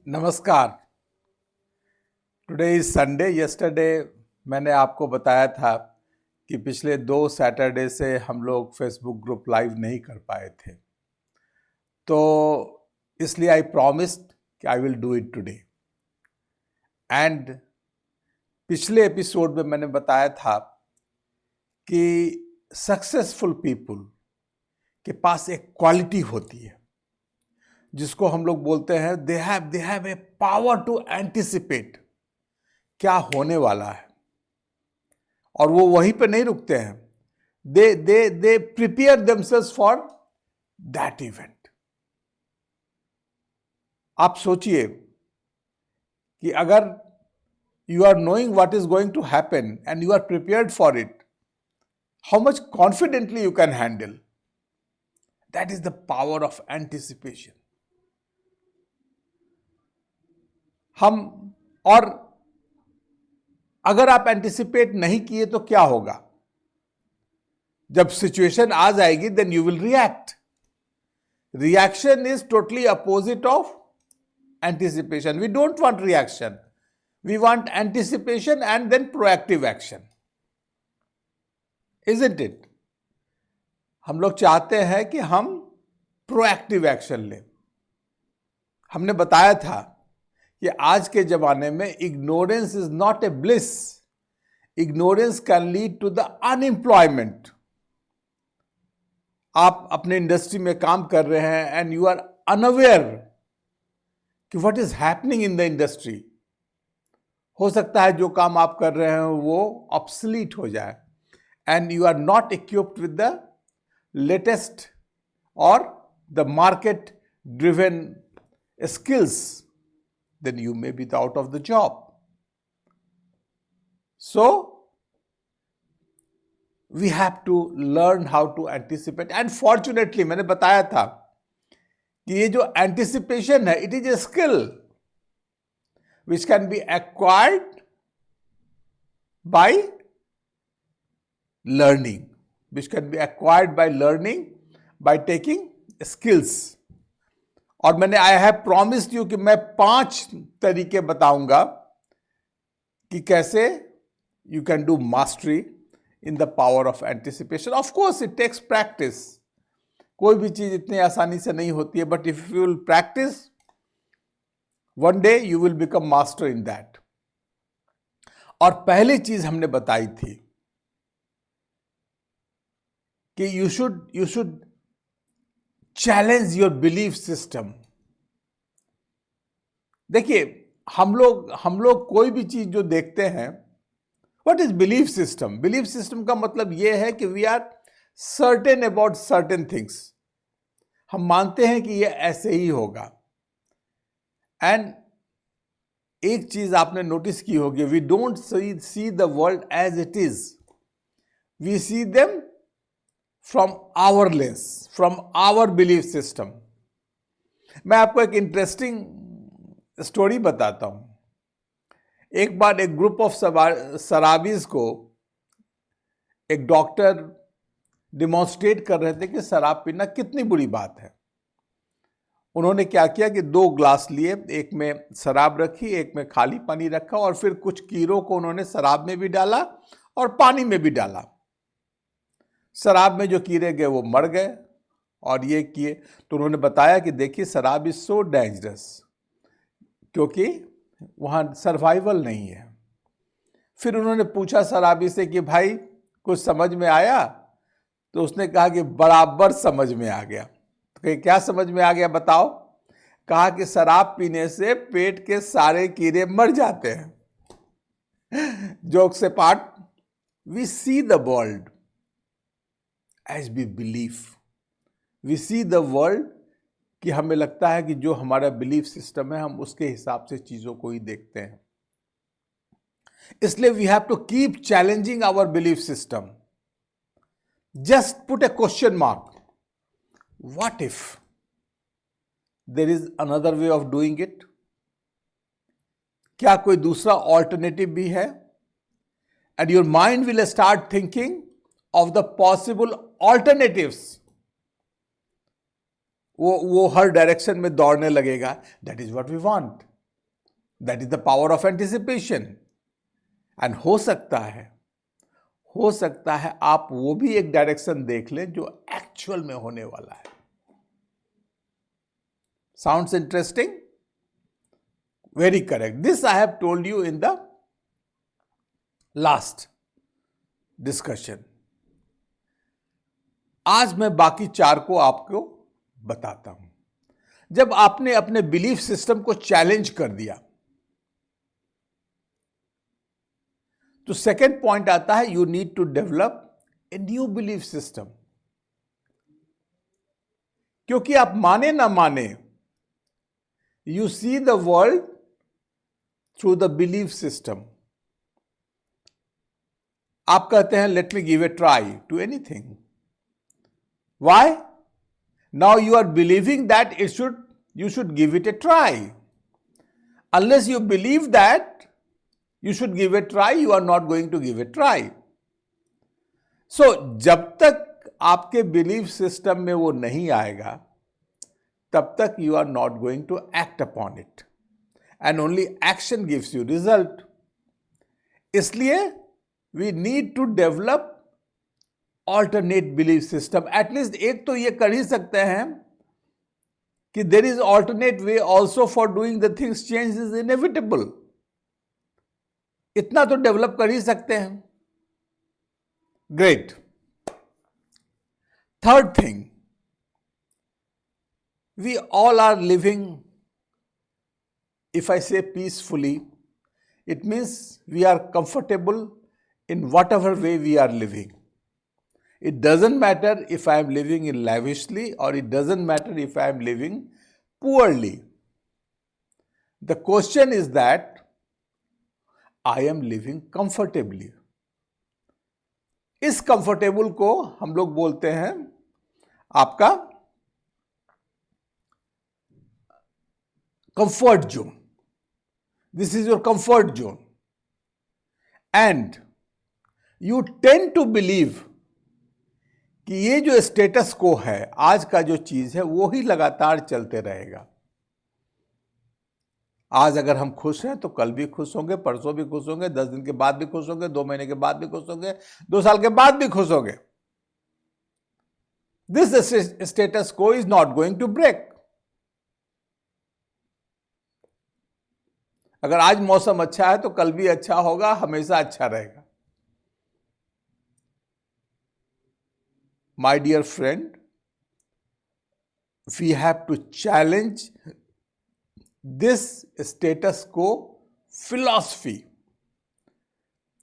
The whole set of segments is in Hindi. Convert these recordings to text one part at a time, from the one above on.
नमस्कार। Today is Sunday. यस्टरडे मैंने आपको बताया था कि पिछले 2 सैटरडे से हम लोग फेसबुक ग्रुप लाइव नहीं कर पाए थे, तो इसलिए आई प्रॉमिस्ड कि I will do it today. And पिछले एपिसोड में मैंने बताया था कि सक्सेसफुल पीपल के पास एक क्वालिटी होती है जिसको हम लोग बोलते हैं they have a power to anticipate क्या होने वाला है, और वो वहीं पे नहीं रुकते हैं। They prepare themselves for that event. आप सोचिए कि अगर you are knowing what is going to happen and you are prepared for it, how much confidently you can handle. That is the power of anticipation. और अगर आप एंटिसिपेट नहीं किए तो क्या होगा? जब सिचुएशन आ जाएगी then you will react. Reaction is totally opposite of anticipation. We don't want reaction, we want anticipation and then proactive action, isn't it? हम लोग चाहते हैं कि हम प्रोएक्टिव एक्शन लें। हमने बताया था कि आज के जमाने में ignorance is not a bliss. Ignorance can lead to the unemployment. आप अपने इंडस्ट्री में काम कर रहे हैं एंड यू आर अनअवेयर कि what is happening in the industry. हो सकता है जो काम आप कर रहे हैं वो ऑब्सलीट हो जाए and you are not equipped with the latest और the market driven skills, then you may be out of the job. So we have to learn how to anticipate. And fortunately मैंने बताया था कि ये जो एंटिसिपेशन है it is a skill which can be acquired by learning, by taking skills. और मैंने आई हैव प्रॉमिस्ड यू कि मैं 5 तरीके बताऊंगा कि कैसे you can do mastery in the power of anticipation. Of course it takes practice. कोई भी चीज इतनी आसानी से नहीं होती है, but if you will practise one day you will become master in that. और पहली चीज हमने बताई थी कि you should challenge your belief system. देखिए हम लोग कोई भी चीज जो देखते हैं, what is belief system? Belief system का मतलब यह है कि we are certain about certain things. हम मानते हैं कि यह ऐसे ही होगा। एंड एक चीज आपने नोटिस की होगी, we don't see the world as it is, we see them from our lens, from our belief system. मैं आपको एक इंटरेस्टिंग स्टोरी बताता हूं। एक बार एक ग्रुप ऑफ शराबीज को एक डॉक्टर डिमॉन्स्ट्रेट कर रहे थे कि शराब पीना कितनी बुरी बात है। उन्होंने क्या किया कि 2 ग्लास लिए, एक में शराब रखी, एक में खाली पानी रखा, और फिर कुछ कीड़ों को उन्होंने शराब में भी डाला और पानी में भी डाला। शराब में जो कीड़े गए वो मर गए और ये किए। तो उन्होंने बताया कि देखिए शराब इज सो डेंजरस, क्योंकि वहां सर्वाइवल नहीं है। फिर उन्होंने पूछा शराबी से कि भाई कुछ समझ में आया? तो उसने कहा कि बराबर समझ में आ गया। क्या समझ में आ गया बताओ? कहा कि शराब पीने से पेट के सारे कीड़े मर जाते हैं। Jokes apart, we see the world as we believe. We see the world कि हमें लगता है कि जो हमारा बिलीफ सिस्टम है हम उसके हिसाब से चीजों को ही देखते हैं। इसलिए we have to keep challenging our belief system. Just put a question mark, what if there is another way of doing it? क्या कोई दूसरा ऑल्टरनेटिव भी है? And your mind will start thinking of the possible alternatives. वो हर डायरेक्शन में दौड़ने लगेगा। That is what we want. That is the power of anticipation. And हो सकता है आप वो भी एक डायरेक्शन देख लें जो एक्चुअल में होने वाला है। Sounds interesting? Very correct. This I have told you in the last discussion. आज मैं बाकी 4 को आपको बताता हूं। जब आपने अपने बिलीफ सिस्टम को चैलेंज कर दिया तो सेकेंड पॉइंट आता है, you need to develop a new belief system. क्योंकि आप माने ना माने, you see the world through the belief system. आप कहते हैं let me give a try to anything. Why? Now you are believing that you should give it a try. Unless you believe that you should give a try, you are not going to give a try. So जब तक आपके belief system में वो नहीं आएगा, तब तक you are not going to act upon it. And only action gives you result. इसलिए we need to develop alternate belief system. At least एक तो ये कर ही सकते हैं कि there is alternate way also for doing the things, change is inevitable. इतना तो डेवलप कर ही सकते हैं। Great. Third thing, we all are living, if I say peacefully, it means we are comfortable in whatever way we are living. It doesn't matter if I am living in lavishly or it doesn't matter if I am living poorly. The question is that I am living comfortably. इस comfortable को हम लोग बोलते हैं आपका comfort zone. This is your comfort zone. And you tend to believe कि ये जो स्टेटस को है, आज का जो चीज है, वो ही लगातार चलते रहेगा। आज अगर हम खुश हैं तो कल भी खुश होंगे, परसों भी खुश होंगे, 10 दिन के बाद भी खुश होंगे, 2 महीने के बाद भी खुश होंगे, 2 साल के बाद भी खुश होंगे। दिस स्टेटस को is not going to break. अगर आज मौसम अच्छा है तो कल भी अच्छा होगा, हमेशा अच्छा रहेगा। My dear friend, we have to challenge this status quo philosophy.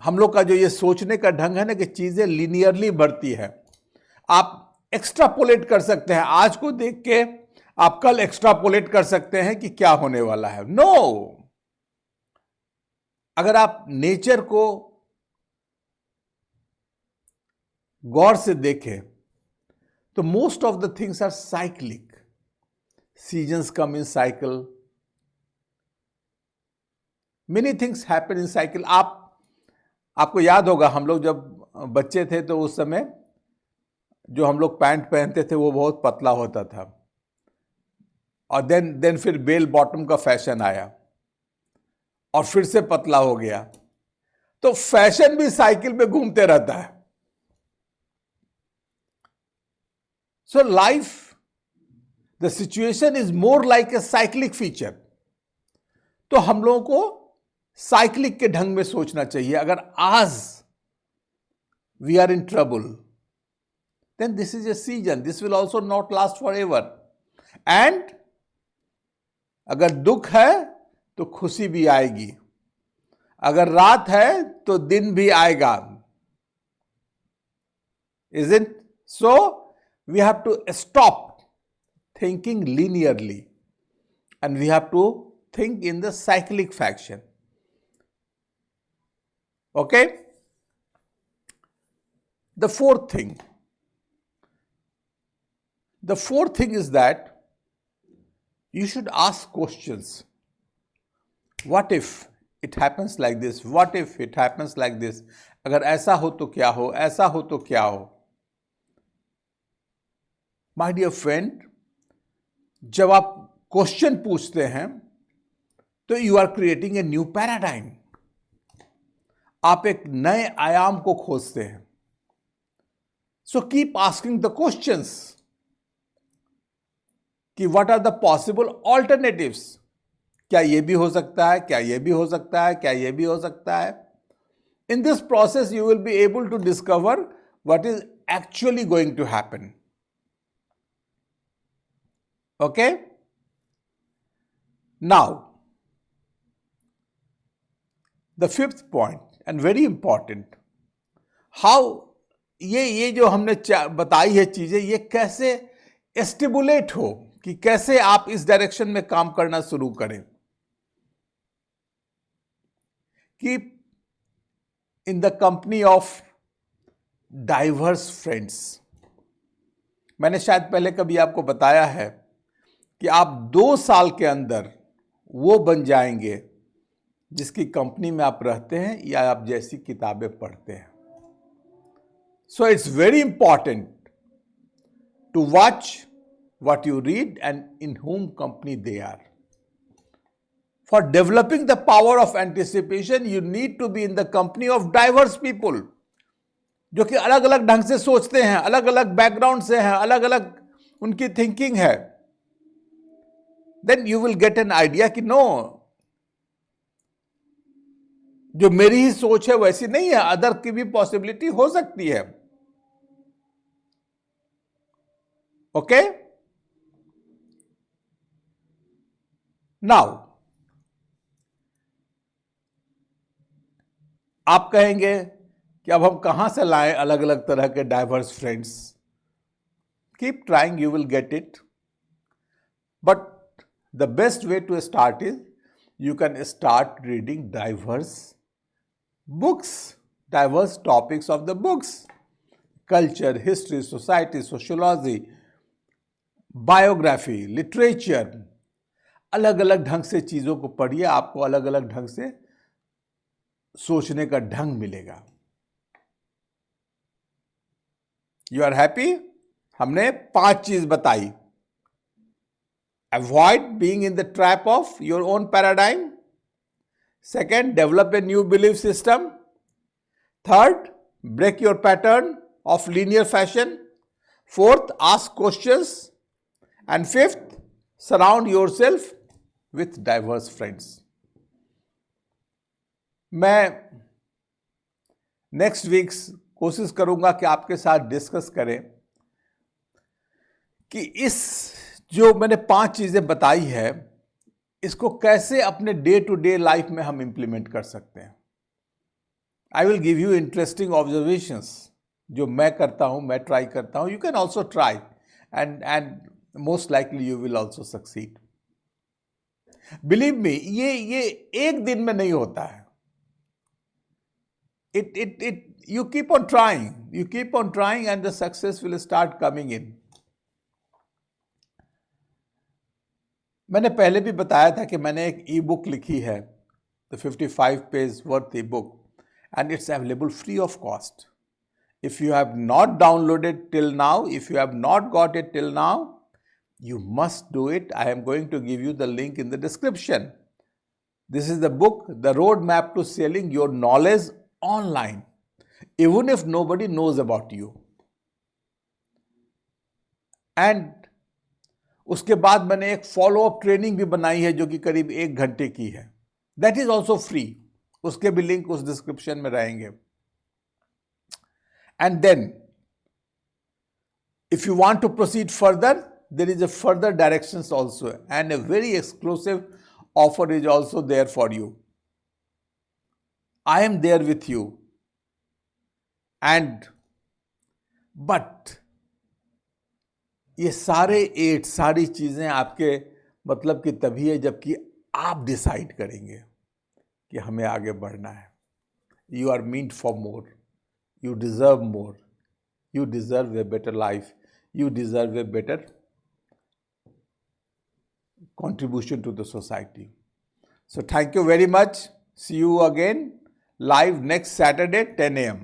हम लोग का जो ये सोचने का ढंग है ना कि चीजें लिनियरली बढ़ती है। आप एक्स्ट्रापोलेट कर सकते हैं, आज को देख के आप कल एक्स्ट्रापोलेट कर सकते हैं कि क्या होने वाला है। नो, अगर आप नेचर को गौर से देखें तो most of the things are cyclic. Seasons come in cycle. Many things happen in cycle. आपको याद होगा, हम लोग जब बच्चे थे तो उस समय जो हम लोग पैंट पहनते थे वो बहुत पतला होता था, और देन फिर बेल बॉटम का फैशन आया और फिर से पतला हो गया। तो फैशन भी साइकिल में घूमते रहता है। So life, the situation is more like a cyclic feature. तो हम लोगों को साइक्लिक के ढंग में सोचना चाहिए। अगर आज we are in trouble, then this is a season. This will also not last forever. And अगर दुख है तो खुशी भी आएगी, अगर रात है तो दिन भी आएगा। Isn't so? We have to stop thinking linearly and we have to think in the cyclic fashion. Okay? The fourth thing is that you should ask questions. What if it happens like this? What if it happens like this? अगर ऐसा हो तो क्या हो, ऐसा हो तो क्या हो। माय डियर फ्रेंड, जब आप क्वेश्चन पूछते हैं तो you are creating a new paradigm, आप एक नए आयाम को खोजते हैं. So keep asking the questions कि what are the possible alternatives. क्या ये भी हो सकता है, क्या ये भी हो सकता है, क्या ये भी हो सकता है. In this process you will be able to discover what is actually going to happen. Okay, now the fifth point and very important, how ये जो हमने बताई है चीजें, ये कैसे एस्टिमुलेट हो, कि कैसे आप इस डायरेक्शन में काम करना शुरू करें. Keep in the company of diverse friends. मैंने शायद पहले कभी आपको बताया है कि आप 2 साल के अंदर वो बन जाएंगे जिसकी कंपनी में आप रहते हैं या आप जैसी किताबें पढ़ते हैं. So it's very important to watch what you read and in whom company they are. For developing the power of anticipation, you need to be in the company of diverse people, जो कि अलग अलग ढंग से सोचते हैं, अलग अलग बैकग्राउंड से हैं, अलग अलग उनकी थिंकिंग है. Then you will get an idea कि नो, जो मेरी ही सोच है वैसी नहीं है, अदर की भी पॉसिबिलिटी हो सकती है. ओके, नाउ आप कहेंगे कि अब हम कहां से लाएं अलग अलग तरह के diverse friends. Keep trying, you will get it. But the best way to start is you can start reading diverse books, diverse topics of the books. Culture, history, society, sociology, biography, literature. अलग अलग ढंग से चीजों को पढ़िए, आपको अलग अलग ढंग से सोचने का ढंग मिलेगा. You are happy? हमने 5 चीज बताई. Avoid being in the trap of your own paradigm. Second, develop a new belief system. Third, break your pattern of linear fashion. Fourth, ask questions. And fifth, surround yourself with diverse friends. मैं नेक्स्ट वीक्स कोशिश करूंगा कि आपके साथ डिस्कस करें कि इस जो मैंने 5 चीजें बताई है, इसको कैसे अपने डे टू डे लाइफ में हम इंप्लीमेंट कर सकते हैं. I will give you interesting observations जो मैं करता हूं, मैं ट्राई करता हूं. You can also try and most likely you will also succeed. Believe me, ये एक दिन में नहीं होता है. You keep on trying and the success will start coming in. मैंने पहले भी बताया था कि मैंने एक ई बुक लिखी है, the 55 page worth E book, and it's available free of cost. If you have not downloaded till now, if you have not got it till now, you must do it. I am going to give you the link in the description. This is the book, The Roadmap to Selling Your Knowledge Online, even if nobody knows about you. And उसके बाद मैंने एक फॉलो अप ट्रेनिंग भी बनाई है जो कि करीब 1 घंटे की है. That is also free. उसके भी लिंक उस डिस्क्रिप्शन में रहेंगे. And then if you want to proceed further, there is a further directions also, and a very exclusive offer is also there for you. I am there with you. And but ये सारी चीजें आपके मतलब कि तभी है जबकि आप डिसाइड करेंगे कि हमें आगे बढ़ना है. You are meant for more. You deserve more. You deserve a better life. You deserve a better contribution to the society. So thank you very much. See you again live next Saturday 10 a.m.